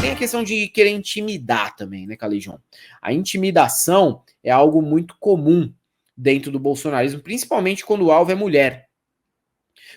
tem a questão de querer intimidar também, né, Calejon? A intimidação é algo muito comum dentro do bolsonarismo, principalmente quando o alvo é mulher.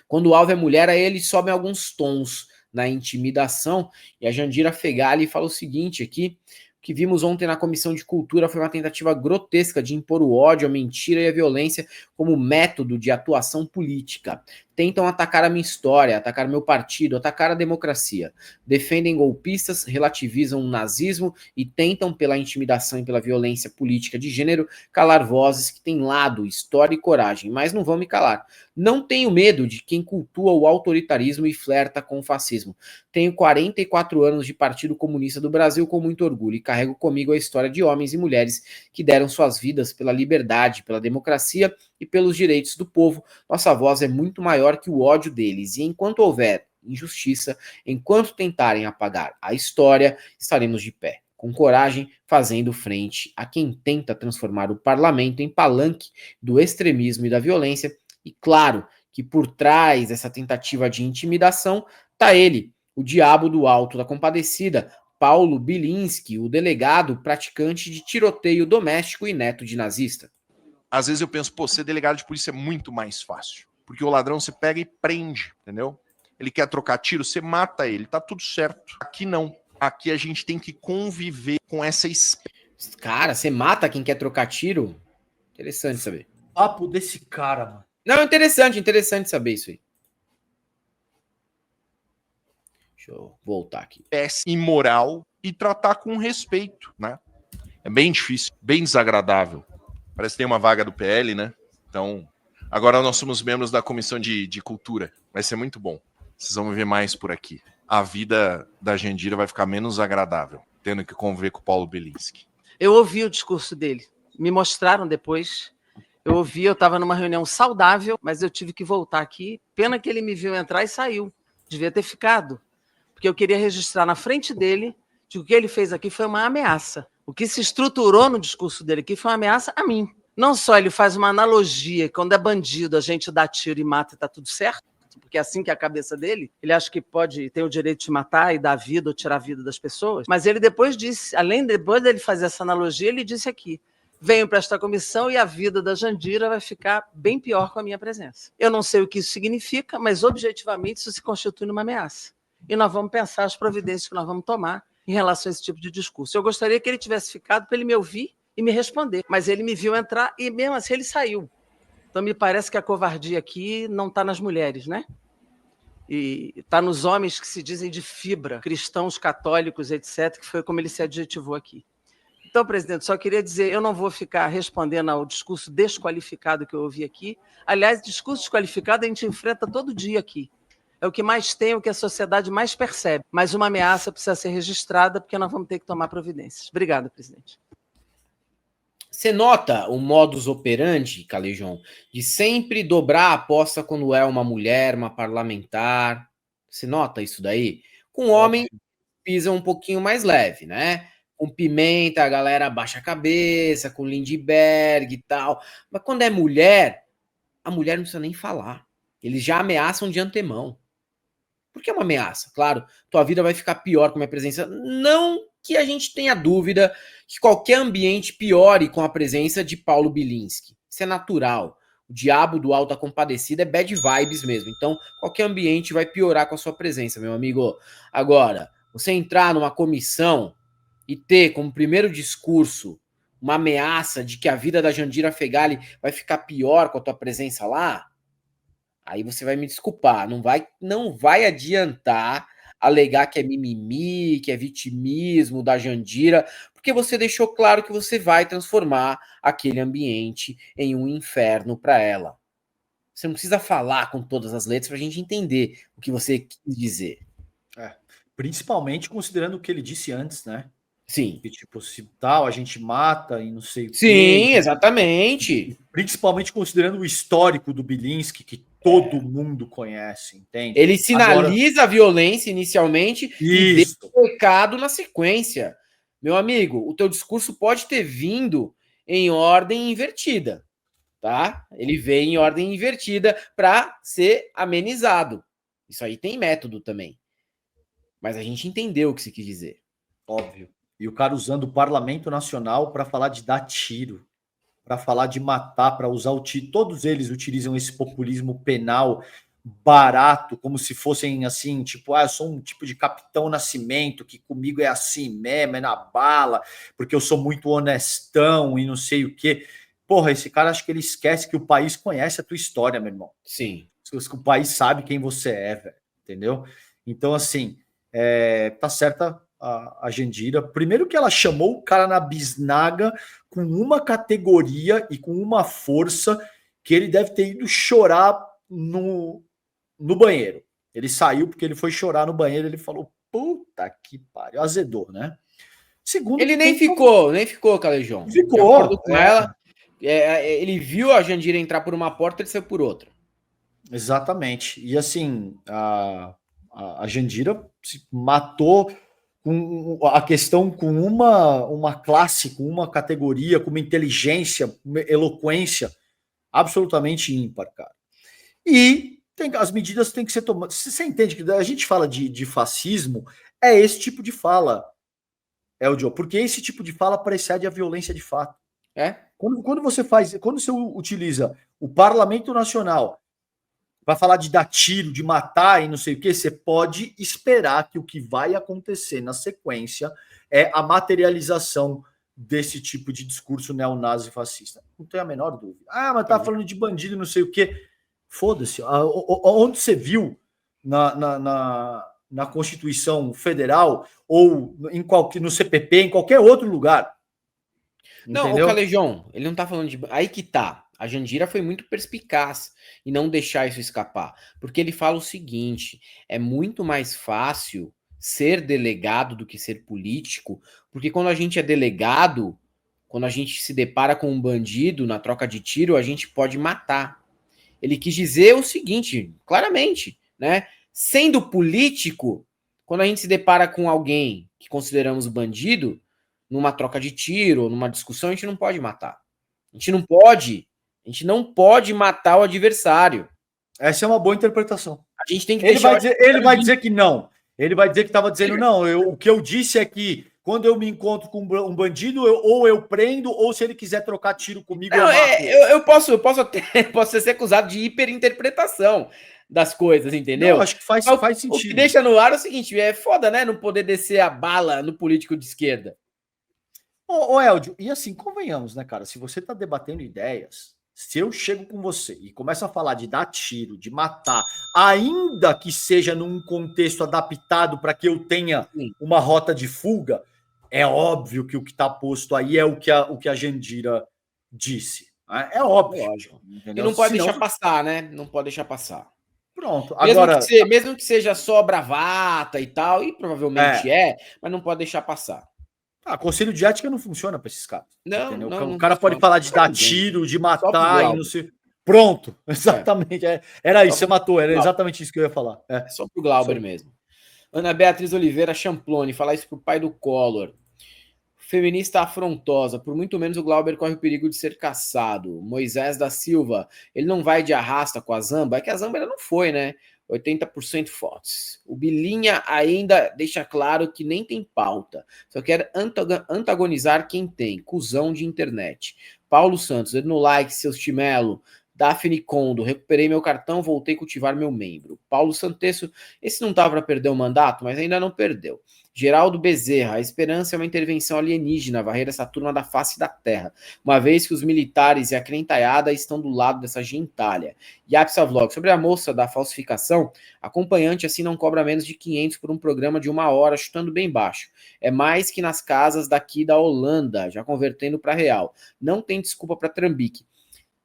Quando o alvo é mulher, aí ele sobe alguns tons na intimidação. E a Jandira Fegali fala o seguinte aqui: o que vimos ontem na Comissão de Cultura foi uma tentativa grotesca de impor o ódio, a mentira e a violência como método de atuação política. Tentam atacar a minha história, atacar meu partido, atacar a democracia. Defendem golpistas, relativizam o nazismo e tentam, pela intimidação e pela violência política de gênero, calar vozes que têm lado, história e coragem. Mas não vão me calar. Não tenho medo de quem cultua o autoritarismo e flerta com o fascismo. Tenho 44 anos de Partido Comunista do Brasil com muito orgulho e carrego comigo a história de homens e mulheres que deram suas vidas pela liberdade, pela democracia e pelos direitos do povo. Nossa voz é muito maior que o ódio deles, e enquanto houver injustiça, enquanto tentarem apagar a história, estaremos de pé, com coragem, fazendo frente a quem tenta transformar o parlamento em palanque do extremismo e da violência. E claro que por trás dessa tentativa de intimidação está ele, o diabo do Alto da Compadecida, Paulo Bilinski, o delegado praticante de tiroteio doméstico e neto de nazista. Às vezes eu penso, pô, ser delegado de polícia é muito mais fácil. Porque o ladrão você pega e prende, entendeu? Ele quer trocar tiro, você mata ele, tá tudo certo. Aqui não. Aqui a gente tem que conviver com essa espécie. Cara, você mata quem quer trocar tiro? Interessante saber. Papo desse cara, mano. Não, interessante saber isso aí. Deixa eu voltar aqui. Espécie imoral e tratar com respeito, né? É bem difícil, bem desagradável. Parece que tem uma vaga do PL, né? Então, agora nós somos membros da Comissão de Cultura. Vai ser muito bom. Vocês vão ver mais por aqui. A vida da Jandira vai ficar menos agradável, tendo que conviver com o Paulo Bilinski. Eu ouvi o discurso dele. Me mostraram depois. Eu ouvi, eu estava numa reunião saudável, mas eu tive que voltar aqui. Pena que ele me viu entrar e saiu. Devia ter ficado. Porque eu queria registrar na frente dele que o que ele fez aqui foi uma ameaça. O que se estruturou no discurso dele aqui foi uma ameaça a mim. Não só ele faz uma analogia, quando é bandido a gente dá tiro e mata e está tudo certo, porque é assim que é a cabeça dele, ele acha que pode ter o direito de matar e dar vida ou tirar a vida das pessoas, mas ele depois disse, depois dele fazer essa analogia, ele disse aqui, venho para esta comissão e a vida da Jandira vai ficar bem pior com a minha presença. Eu não sei o que isso significa, mas objetivamente isso se constitui numa ameaça. E nós vamos pensar as providências que nós vamos tomar em relação a esse tipo de discurso. Eu gostaria que ele tivesse ficado para ele me ouvir e me responder. Mas ele me viu entrar e mesmo assim ele saiu. Então me parece que a covardia aqui não está nas mulheres, né? E está nos homens que se dizem de fibra, cristãos, católicos, etc., que foi como ele se adjetivou aqui. Então, presidente, só queria dizer, eu não vou ficar respondendo ao discurso desqualificado que eu ouvi aqui. Aliás, discurso desqualificado a gente enfrenta todo dia aqui. É o que mais tem, é o que a sociedade mais percebe. Mas uma ameaça precisa ser registrada, porque nós vamos ter que tomar providências. Obrigada, presidente. Você nota o modus operandi, Calejon, de sempre dobrar a aposta quando é uma mulher, uma parlamentar? Você nota isso daí? Com homem, pisa um pouquinho mais leve, né? Com Pimenta, a galera baixa a cabeça, com Lindbergh e tal. Mas quando é mulher, a mulher não precisa nem falar. Eles já ameaçam de antemão. Por que é uma ameaça? Claro, tua vida vai ficar pior com a minha presença. Não que a gente tenha dúvida que qualquer ambiente piore com a presença de Paulo Bilinski. Isso é natural. O diabo do Alto da Compadecida é bad vibes mesmo. Então, qualquer ambiente vai piorar com a sua presença, meu amigo. Agora, você entrar numa comissão e ter como primeiro discurso uma ameaça de que a vida da Jandira Fegali vai ficar pior com a tua presença lá, aí você vai me desculpar, não vai adiantar alegar que é mimimi, que é vitimismo da Jandira, porque você deixou claro que você vai transformar aquele ambiente em um inferno para ela. Você não precisa falar com todas as letras para a gente entender o que você quis dizer. Principalmente considerando o que ele disse antes, né? Sim. Que tipo, se tal, a gente mata e não sei o quê. Sim, exatamente. Principalmente considerando o histórico do Bilinski, que todo mundo conhece, entende? Ele sinaliza a violência inicialmente e deixa o pecado na sequência. Meu amigo, o teu discurso pode ter vindo em ordem invertida, tá? Ele vem em ordem invertida para ser amenizado. Isso aí tem método também. Mas a gente entendeu o que você quis dizer. Óbvio. E o cara usando o Parlamento Nacional para falar de dar tiro, para falar de matar, para usar o tiro. Todos eles utilizam esse populismo penal barato, como se fossem assim, tipo, eu sou um tipo de Capitão Nascimento, que comigo é assim mesmo, é na bala, porque eu sou muito honestão e não sei o quê. Porra, esse cara, acho que ele esquece que o país conhece a tua história, meu irmão. Sim. O país sabe quem você é, velho, entendeu? Então, assim, tá certa a Jandira. Primeiro que ela chamou o cara na bisnaga com uma categoria e com uma força que ele deve ter ido chorar no banheiro. Ele saiu porque ele foi chorar no banheiro, ele falou, puta que pariu, azedou, né? Segundo, ele nem ficou, Calejão. Ficou. Com ela, ele viu a Jandira entrar por uma porta, ele saiu por outra. Exatamente. E assim, a Jandira se matou com a questão com uma classe, com uma categoria, com uma inteligência, uma eloquência absolutamente ímpar, cara. E as medidas têm que ser tomadas. Você entende que a gente fala de fascismo, é esse tipo de fala, Eldio, porque esse tipo de fala precede a violência de fato. Quando você utiliza o Parlamento Nacional para falar de dar tiro, de matar e não sei o que, você pode esperar que o que vai acontecer na sequência é a materialização desse tipo de discurso neonazi fascista. Não tenho a menor dúvida. Mas tá falando de bandido, não sei o que. Foda-se. Onde você viu na Constituição Federal ou no CPP, em qualquer outro lugar? Não, o Calejão, ele não tá falando de... Aí que tá. A Jandira foi muito perspicaz em não deixar isso escapar. Porque ele fala o seguinte, é muito mais fácil ser delegado do que ser político, porque quando a gente é delegado, quando a gente se depara com um bandido na troca de tiro, a gente pode matar. Ele quis dizer o seguinte, claramente, né? Sendo político, quando a gente se depara com alguém que consideramos bandido, numa troca de tiro, numa discussão, a gente não pode matar. A gente não pode matar o adversário. Essa é uma boa interpretação. A gente tem que ele vai dizer que não. Ele vai dizer que estava dizendo não. O que eu disse é que quando eu me encontro com um bandido, ou eu prendo, ou se ele quiser trocar tiro comigo, não, eu posso ser acusado de hiperinterpretação das coisas, entendeu? Não, acho que faz sentido. O que deixa no ar é o seguinte, é foda, né? Não poder descer a bala no político de esquerda. Ô, Eldio, e assim, convenhamos, né, cara? Se você tá debatendo ideias, se eu chego com você e começo a falar de dar tiro, de matar, ainda que seja num contexto adaptado para que eu tenha uma rota de fuga, é óbvio que o que está posto aí é o que a Jandira disse. É óbvio. Lógico. E não pode deixar passar, né? Não pode deixar passar. Pronto. Agora, mesmo que seja só bravata e tal, e provavelmente mas não pode deixar passar. Conselho de ética não funciona para esses caras. Não, o cara pode falar de dar tiro, de matar e não sei. Pronto, exatamente. Era isso, você matou, era exatamente isso que eu ia falar. É só pro Glauber mesmo. Ana Beatriz Oliveira Champlone, falar isso pro pai do Collor. Feminista afrontosa, por muito menos o Glauber corre o perigo de ser caçado. Moisés da Silva, ele não vai de arrasta com a Zamba, é que a Zamba ainda não foi, né? 80% fotos. O Bilinha ainda deixa claro que nem tem pauta. Só quer antagonizar quem tem. Cusão de internet. Paulo Santos, no like, seus chimelo. Daphne Kondo, recuperei meu cartão, voltei a cultivar meu membro. Paulo Santesso, esse não estava para perder o mandato, mas ainda não perdeu. Geraldo Bezerra, a esperança é uma intervenção alienígena, varrer essa turma da face da terra, uma vez que os militares e a crentaiada estão do lado dessa gentalha. Yapsa Vlog, sobre a moça da falsificação, acompanhante assim não cobra menos de 500 por um programa de 1 hora, chutando bem baixo. É mais que nas casas daqui da Holanda, já convertendo para real. Não tem desculpa para trambique.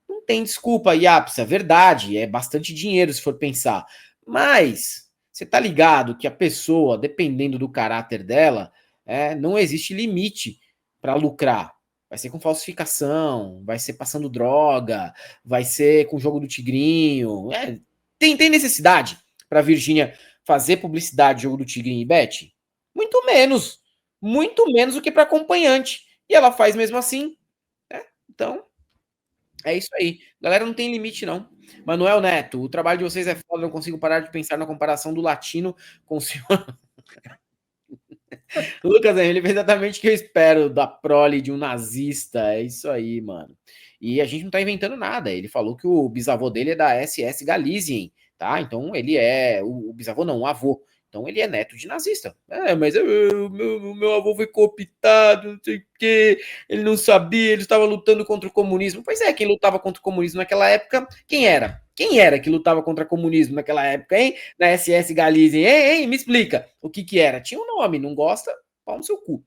Não tem desculpa, Yapsa, verdade, é bastante dinheiro se for pensar. Mas você tá ligado que a pessoa, dependendo do caráter dela, não existe limite para lucrar. Vai ser com falsificação, vai ser passando droga, vai ser com o jogo do tigrinho. Tem necessidade para Virgínia fazer publicidade de jogo do tigrinho e bet? Muito menos do que para acompanhante. E ela faz mesmo assim. Então, é isso aí. Galera, não tem limite, não. Manuel Neto, o trabalho de vocês é foda, não consigo parar de pensar na comparação do latino com o senhor. Lucas, ele fez exatamente o que eu espero da prole de um nazista. É isso aí, mano. E a gente não tá inventando nada. Ele falou que o bisavô dele é da SS Galizien, tá? Então ele é. O bisavô não, o avô. Então ele é neto de nazista. É, mas o meu avô foi cooptado, não sei o quê. Ele não sabia, ele estava lutando contra o comunismo. Pois é, quem lutava contra o comunismo naquela época, quem era? Quem era que lutava contra o comunismo naquela época, hein? Na SS Galizien, hein? Me explica o que era. Tinha um nome, não gosta? Pau no seu cu.